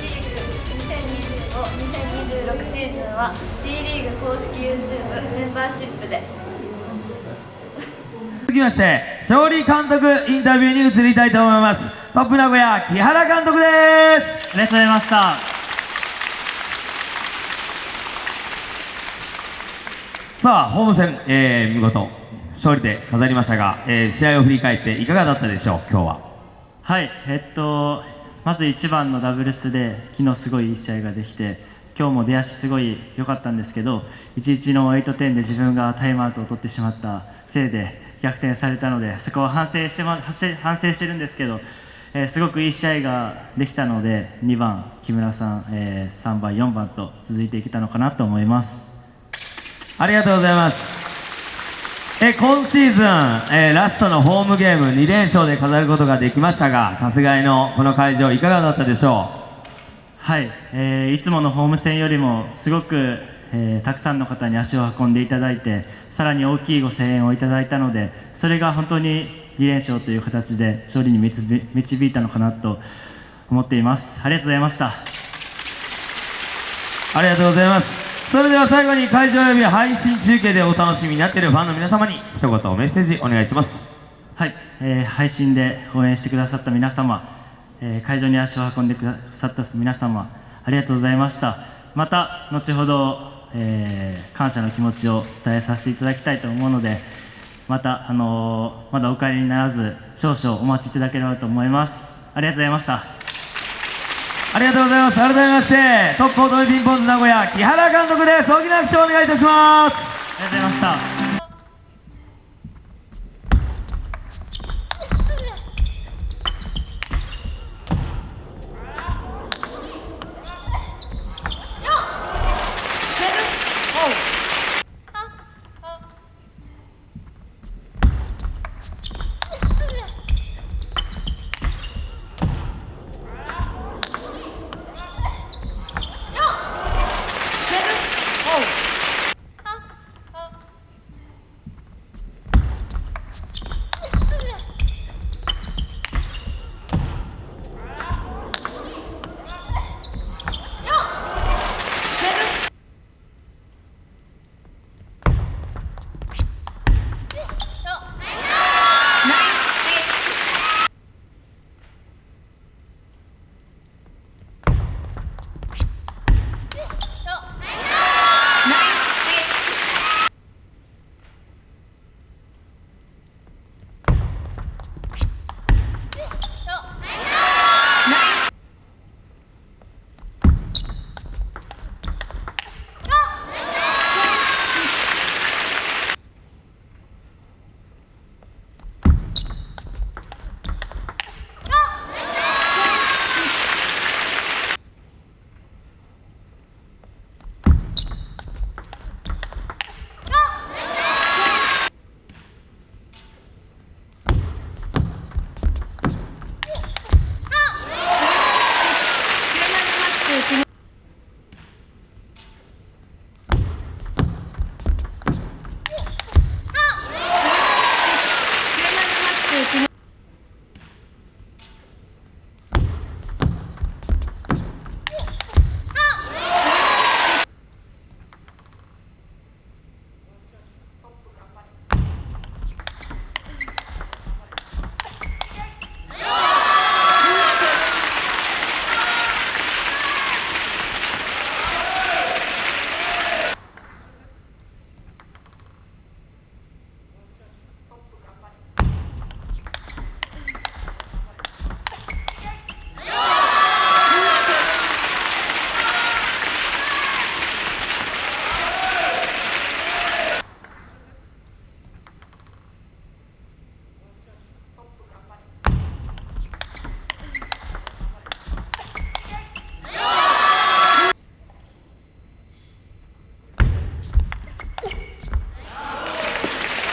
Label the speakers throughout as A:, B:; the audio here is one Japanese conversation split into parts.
A: リーグ2025-2026シーズンは T リーグ公式 YouTube メンバーシップで。
B: 続きまして勝利監督インタビューに移りたいと思います。トップ名古屋木原監督です。
C: ありがとうございました。
B: さあホーム戦、見事勝利で飾りましたが、試合を振り返っていかがだったでしょう今日は。
C: はい、まず1番のダブルスで昨日すごいいい試合ができて、今日も出足すごい良かったんですけど、1-1の8点で自分がタイムアウトを取ってしまったせいで逆転されたので、そこは反省してるんですけど、すごくいい試合ができたので2番木村さん、3番4番と続いていけたのかなと思います。
B: ありがとうございます。今シーズン、ラストのホームゲーム2連勝で飾ることができましたが、春日井のこの会場いかがだったでしょう。
C: はい、いつものホーム戦よりもすごく、たくさんの方に足を運んでいただいて、さらに大きいご声援をいただいたので、それが本当に2連勝という形で勝利に導いたのかなと思っています。ありがとうございました。
B: ありがとうございます。それでは最後に会場及び配信中継でお楽しみになっているファンの皆様に一言メッセージお願いします。
C: はい、配信で応援してくださった皆様、会場に足を運んでくださった皆様、ありがとうございました。また後ほど、感謝の気持ちを伝えさせていただきたいと思うので、また、まだお帰りにならず少々お待ちいただければと思います。ありがとうございました。
B: ありがとうございます。改めましてトップおとめピンポンズ名古屋木原監督です。大きな拍手をお願いいたします。
C: ありがとうございました。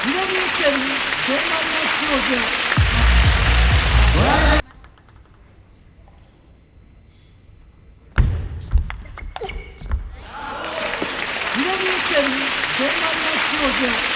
D: 南県前半の出場